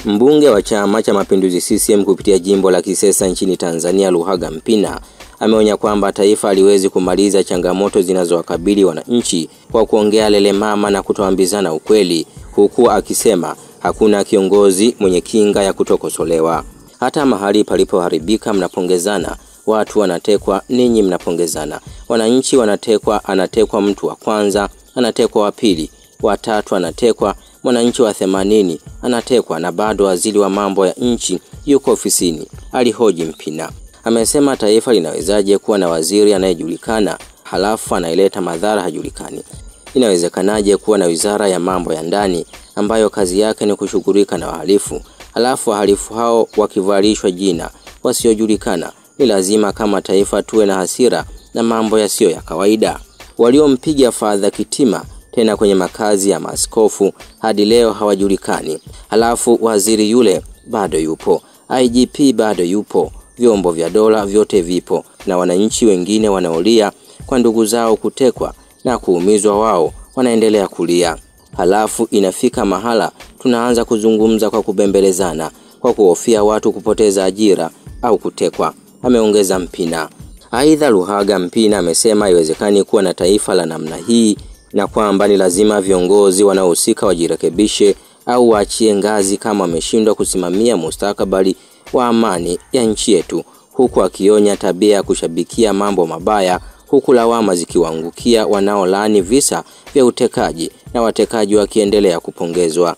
Mbunge wa Chama cha Mapinduzi CCM kupitia jimbo la Kisesa nchini Tanzania, Luhaga Mpina, ameonya kwamba taifa haliwezi kumaliza changamoto zinazowakabili wananchi kwa kuongea lele mama na kutoambizana ukweli, huku akisema hakuna kiongozi mwenye kinga ya kutokosolewa. Hata mahali palipoharibika mnapongezana, watu wanatekwa, ninyi mnapongezana. Wananchi wanatekwa, anatekwa mtu wa kwanza, anatekwa wa pili, wa tatu anatekwa, mwananchi wa 80 anatekwa na bado waziri wa mambo ya nchi yuko ofisini, alihoji Mpina. Amesema taifa linawezaje kuwa na waziri anayejulikana halafu anaileta madhara hajulikani? Inawezekanaje kuwa na wizara ya mambo ya ndani ambayo kazi yake ni kushughulika na wahalifu, halafu wahalifu hao wakivalishwa jina wasiojulikana? Ni lazima kama taifa tuwe na hasira na mambo yasiyo ya kawaida. Waliompiga Father Kitima tena kwenye makazi ya maaskofu hadi leo hawajulikani. Halafu waziri yule bado yupo, IGP bado yupo, vyombo vya dola vyote vipo, na wananchi wengine wanaolia kwa ndugu zao kutekwa na kuumizwa, wao wanaendelea kulia. Halafu inafika mahala tunaanza kuzungumza kwa kubembelezana kwa kuhofia watu kupoteza ajira au kutekwa, ameongeza Mpina. Aidha, Luhaga Mpina amesema haiwezekani kuwa na taifa la namna hii na kwamba ni lazima viongozi wanaohusika wajirekebishe au waachie ngazi kama wameshindwa kusimamia mustakabali wa amani ya nchi yetu, huku akionya tabia ya kushabikia mambo mabaya, huku lawama zikiwaangukia wanaolaani visa vya utekaji na watekaji wakiendelea kupongezwa.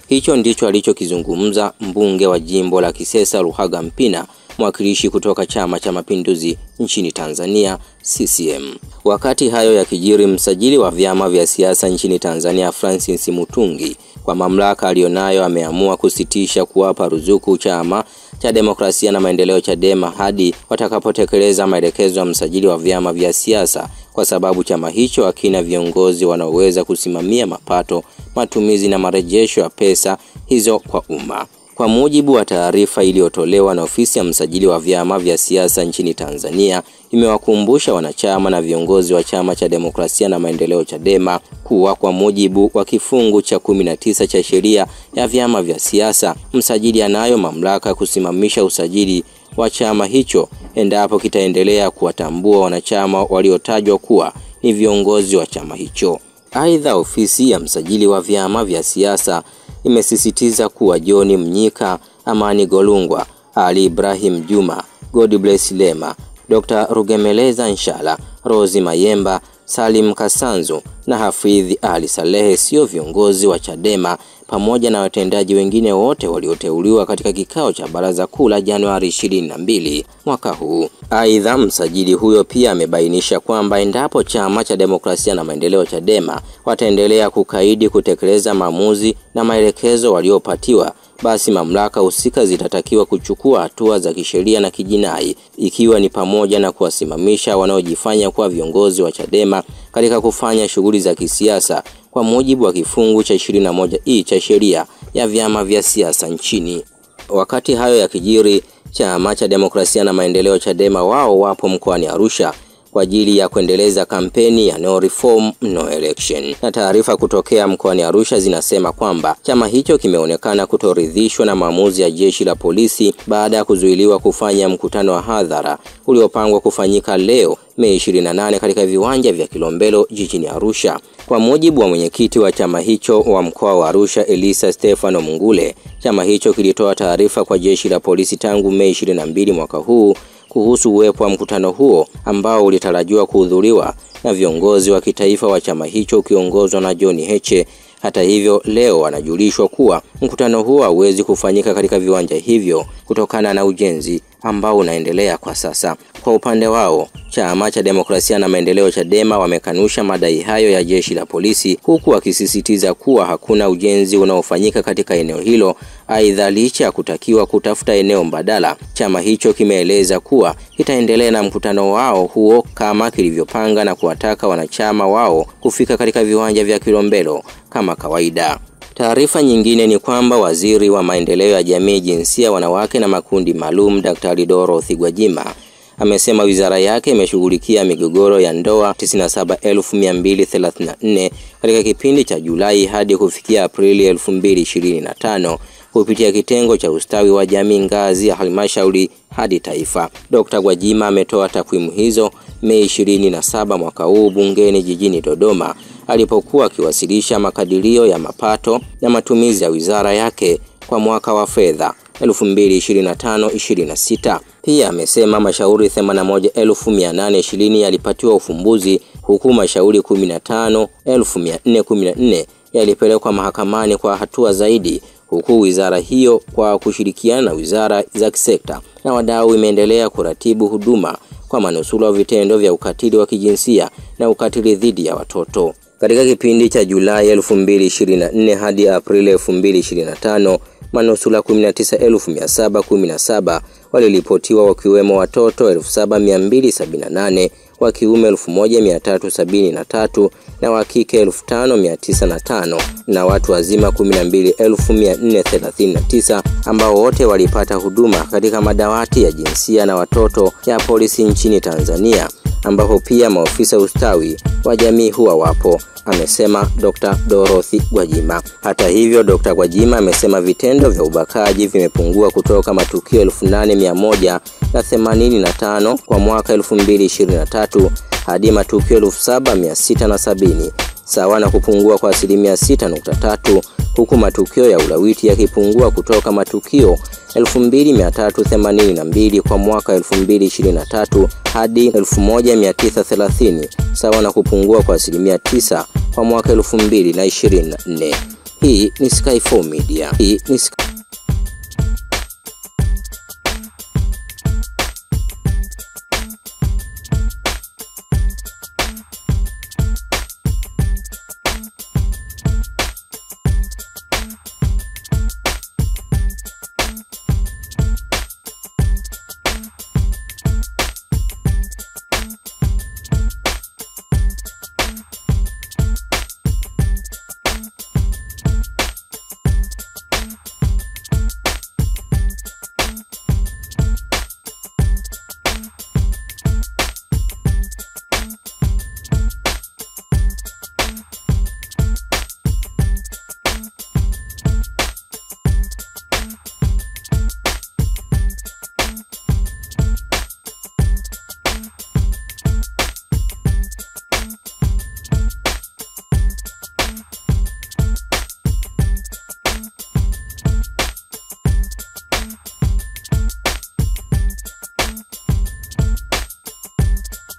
Hicho ndicho alichokizungumza mbunge wa jimbo la Kisesa Luhaga Mpina, mwakilishi kutoka Chama cha Mapinduzi nchini Tanzania CCM. Wakati hayo yakijiri, msajili wa vyama vya siasa nchini Tanzania Francis Mutungi, kwa mamlaka alionayo, ameamua kusitisha kuwapa ruzuku Chama cha Demokrasia na Maendeleo Chadema hadi watakapotekeleza maelekezo ya msajili wa vyama vya siasa, kwa sababu chama hicho hakina viongozi wanaoweza kusimamia mapato, matumizi na marejesho ya pesa hizo kwa umma. Kwa mujibu wa taarifa iliyotolewa na ofisi ya msajili wa vyama vya siasa nchini Tanzania, imewakumbusha wanachama na viongozi wa Chama cha Demokrasia na Maendeleo Chadema kuwa kwa mujibu wa kifungu cha 19 cha sheria ya vyama vya siasa, msajili anayo mamlaka kusimamisha usajili wa chama hicho endapo kitaendelea kuwatambua wanachama waliotajwa kuwa ni viongozi wa chama hicho. Aidha, ofisi ya msajili wa vyama vya siasa imesisitiza kuwa John Mnyika, Amani Golungwa, Ali Ibrahim Juma, Godbless Lema, Dr. Rugemeleza Nshala, Rozi Mayemba, Salim Kasanzu na Hafidhi Ali Salehe sio viongozi wa Chadema, pamoja na watendaji wengine wote walioteuliwa katika kikao cha baraza kuu la Januari 22 mwaka huu. Aidha, msajili huyo pia amebainisha kwamba endapo Chama cha Demokrasia na Maendeleo Chadema wataendelea kukaidi kutekeleza maamuzi na maelekezo waliopatiwa, basi mamlaka husika zitatakiwa kuchukua hatua za kisheria na kijinai, ikiwa ni pamoja na kuwasimamisha wanaojifanya kuwa viongozi wa Chadema katika kufanya shughuli za kisiasa kwa mujibu wa kifungu cha 21E cha sheria ya vyama vya siasa nchini. Wakati hayo yakijiri, Chama cha Demokrasia na Maendeleo Chadema wao wapo mkoani Arusha kwa ajili ya kuendeleza kampeni ya no reform no election. Na taarifa kutokea mkoani Arusha zinasema kwamba chama hicho kimeonekana kutoridhishwa na maamuzi ya jeshi la polisi baada ya kuzuiliwa kufanya mkutano wa hadhara uliopangwa kufanyika leo Mei 28 katika viwanja vya Kilombero jijini Arusha. Kwa mujibu wa mwenyekiti wa chama hicho wa mkoa wa Arusha Elisa Stefano Mungule, chama hicho kilitoa taarifa kwa jeshi la polisi tangu Mei 22 mwaka huu kuhusu uwepo wa mkutano huo ambao ulitarajiwa kuhudhuriwa na viongozi wa kitaifa wa chama hicho ukiongozwa na John Heche. Hata hivyo, leo wanajulishwa kuwa mkutano huo hauwezi kufanyika katika viwanja hivyo kutokana na ujenzi ambao unaendelea kwa sasa. Kwa upande wao, Chama cha Demokrasia na Maendeleo Chadema wamekanusha madai hayo ya jeshi la polisi, huku wakisisitiza kuwa hakuna ujenzi unaofanyika katika eneo hilo. Aidha, licha ya kutakiwa kutafuta eneo mbadala, chama hicho kimeeleza kuwa kitaendelea na mkutano wao huo kama kilivyopanga na kuwataka wanachama wao kufika katika viwanja vya Kilombero kama kawaida. Taarifa nyingine ni kwamba waziri wa maendeleo ya jamii, jinsia, wanawake na makundi maalum Daktari Dorothy Gwajima amesema wizara yake imeshughulikia migogoro ya ndoa 97,234 katika kipindi cha Julai hadi kufikia Aprili 2025 kupitia kitengo cha ustawi wa jamii ngazi ya halmashauri hadi taifa. Dr. Gwajima ametoa takwimu hizo Mei 27 mwaka huu bungeni jijini Dodoma alipokuwa akiwasilisha makadirio ya mapato na matumizi ya wizara yake kwa mwaka wa fedha 2025-26. Pia amesema mashauri 81,820 yalipatiwa ufumbuzi huku mashauri 15,414 yalipelekwa mahakamani kwa hatua zaidi, huku wizara hiyo kwa kushirikiana na wizara za kisekta na wadau imeendelea kuratibu huduma kwa manusura wa vitendo vya ukatili wa kijinsia na ukatili dhidi ya watoto. Katika kipindi cha Julai 2024 hadi Aprili 2025, manusura 19,717 waliripotiwa wakiwemo watoto 7,278, wa kiume 1,373 na wa kike 5,905 na watu wazima 12,439 ambao wote walipata huduma katika madawati ya jinsia na watoto ya polisi nchini Tanzania, ambapo pia maofisa ustawi wa jamii huwa wapo, amesema Dr. Dorothy Gwajima. Hata hivyo, Dr. Gwajima amesema vitendo vya ubakaji vimepungua kutoka matukio 8,185 kwa mwaka 2023 hadi matukio 7,670, sawa na kupungua kwa 6.3%, huku matukio ya ulawiti yakipungua kutoka matukio 2,382 kwa mwaka 2023 hadi 1,930, sawa na kupungua kwa 9% kwa mwaka 2024. Hii ni Sky4 Media.